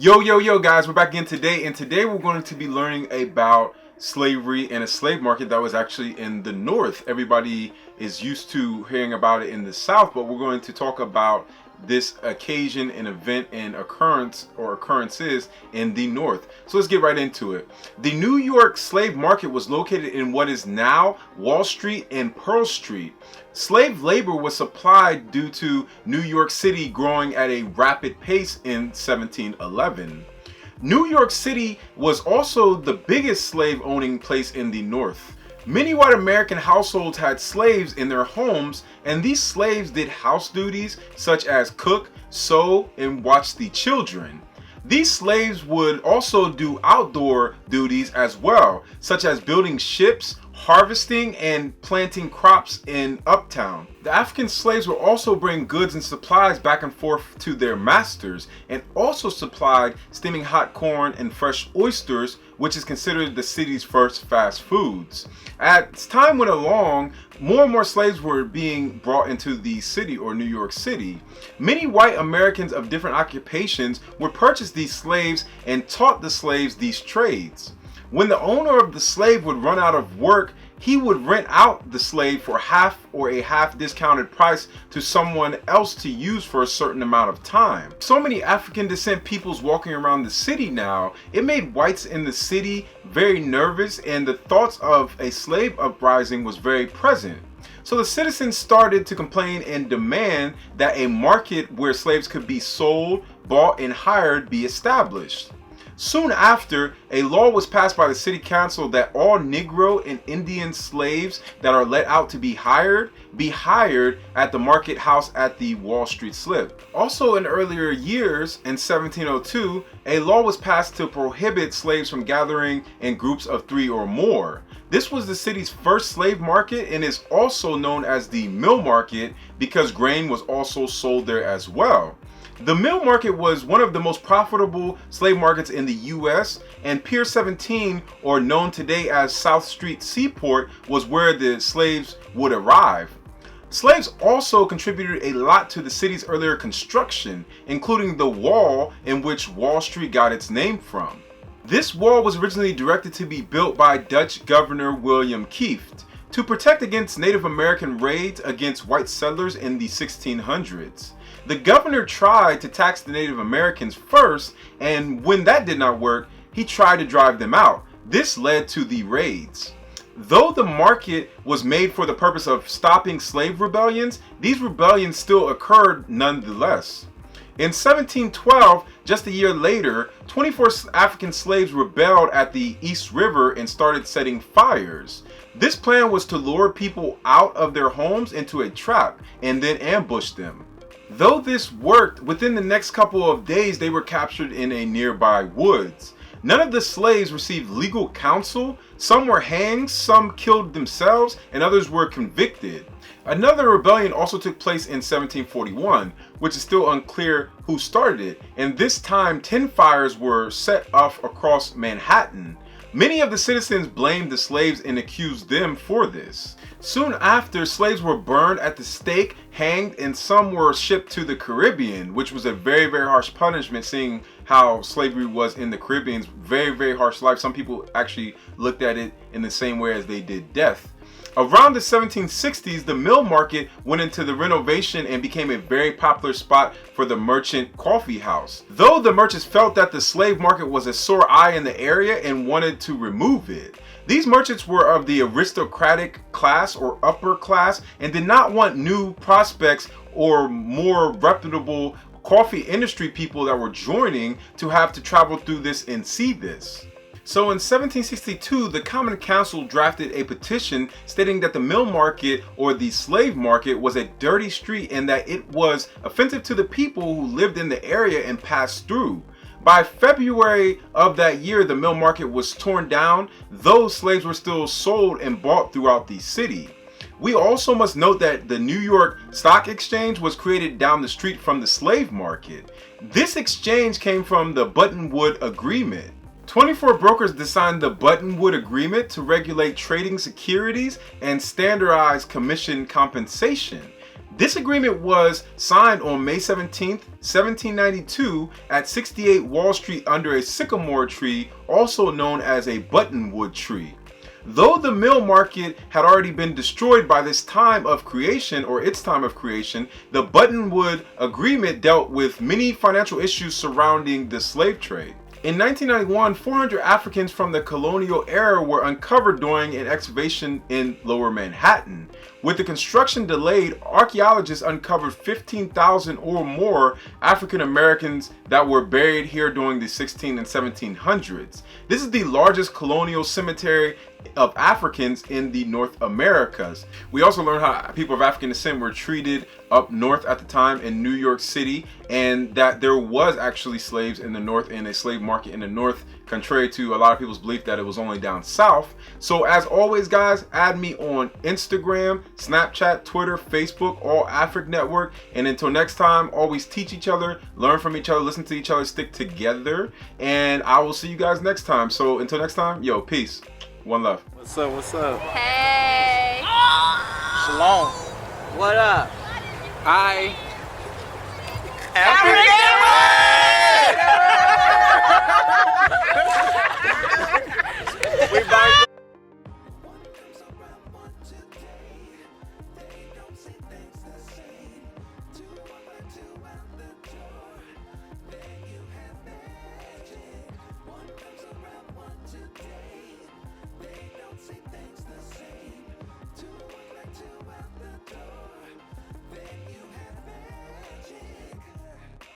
Yo guys, we're back again today, and today we're going to be learning about slavery and a slave market that was actually in the North. Everybody is used to hearing about it in the South, but we're going to talk about this occasion, an event, and occurrence or occurrences in the North. So let's get right into it. The New York slave market was located in what is now Wall Street and Pearl Street. Slave labor was supplied due to New York City growing at a rapid pace in 1711. New York City was also the biggest slave-owning place in the North. Many white American households had slaves in their homes, and these slaves did house duties such as cook, sew, and watch the children. These slaves would also do outdoor duties as well, such as building ships, harvesting, and planting crops in uptown. The African slaves would also bring goods and supplies back and forth to their masters, and also supplied steaming hot corn and fresh oysters, which is considered the city's first fast foods. As time went along, more and more slaves were being brought into the city or New York City. Many white Americans of different occupations would purchase these slaves and taught the slaves these trades. When the owner of the slave would run out of work, he would rent out the slave for half or a half discounted price to someone else to use for a certain amount of time. So many African descent peoples walking around the city now, it made whites in the city very nervous, and the thoughts of a slave uprising was very present. So the citizens started to complain and demand that a market where slaves could be sold, bought, and hired be established. Soon after, a law was passed by the city council that all Negro and Indian slaves that are let out to be hired at the market house at the Wall Street Slip. Also in earlier years, in 1702, a law was passed to prohibit slaves from gathering in groups of 3 or more. This was the city's first slave market and is also known as the Mill Market because grain was also sold there as well. The Mill Market was one of the most profitable slave markets in the U.S., and Pier 17, or known today as South Street Seaport, was where the slaves would arrive. Slaves also contributed a lot to the city's earlier construction, including the wall in which Wall Street got its name from. This wall was originally directed to be built by Dutch Governor William Kieft to protect against Native American raids against white settlers in the 1600s. The governor tried to tax the Native Americans first, and when that did not work, he tried to drive them out. This led to the raids. Though the market was made for the purpose of stopping slave rebellions, these rebellions still occurred nonetheless. In 1712, just a year later, 24 African slaves rebelled at the East River and started setting fires. This plan was to lure people out of their homes into a trap and then ambush them. Though this worked, within the next couple of days they were captured in a nearby woods. None of the slaves received legal counsel. Some were hanged, some killed themselves, and others were convicted. Another rebellion also took place in 1741, which is still unclear who started it, and this time 10 fires were set off across Manhattan. Many of the citizens blamed the slaves and accused them for this. Soon after, slaves were burned at the stake, hanged, and some were shipped to the Caribbean, which was a very, very harsh punishment, seeing how slavery was in the Caribbean's very, very harsh life. Some people actually looked at it in the same way as they did death. Around the 1760s, the Mill Market went into the renovation and became a very popular spot for the Merchant Coffee House. Though the merchants felt that the slave market was a sore eye in the area and wanted to remove it. These merchants were of the aristocratic class or upper class and did not want new prospects or more reputable coffee industry people that were joining to have to travel through this and see this. So in 1762, the Common Council drafted a petition stating that the Mill Market or the slave market was a dirty street and that it was offensive to the people who lived in the area and passed through. By February of that year, the Mill Market was torn down, though slaves were still sold and bought throughout the city. We also must note that the New York Stock Exchange was created down the street from the slave market. This exchange came from the Buttonwood Agreement. 24 brokers signed the Buttonwood Agreement to regulate trading securities and standardize commission compensation. This agreement was signed on May 17th, 1792 at 68 Wall Street under a sycamore tree, also known as a buttonwood tree. Though the mill market had already been destroyed by this time of creation, or its time of creation, the Buttonwood Agreement dealt with many financial issues surrounding the slave trade. In 1991, 400 Africans from the colonial era were uncovered during an excavation in Lower Manhattan. With the construction delayed, archaeologists uncovered 15,000 or more African Americans that were buried here during the 16 and 1700s. This is the largest colonial cemetery of Africans in the North Americas. We also learned how people of African descent were treated up north at the time in New York City, and that there was actually slaves in the north and a slave market in the north, contrary to a lot of people's belief that it was only down south. So as always, guys, add me on Instagram, Snapchat, Twitter, Facebook, All Afric Network. And until next time, always teach each other, learn from each other, listen to each other, stick together, and I will see you guys next time. So until next time, yo, peace. One love. What's up? What's up? Hey. Shalom. What up? Hi. African. We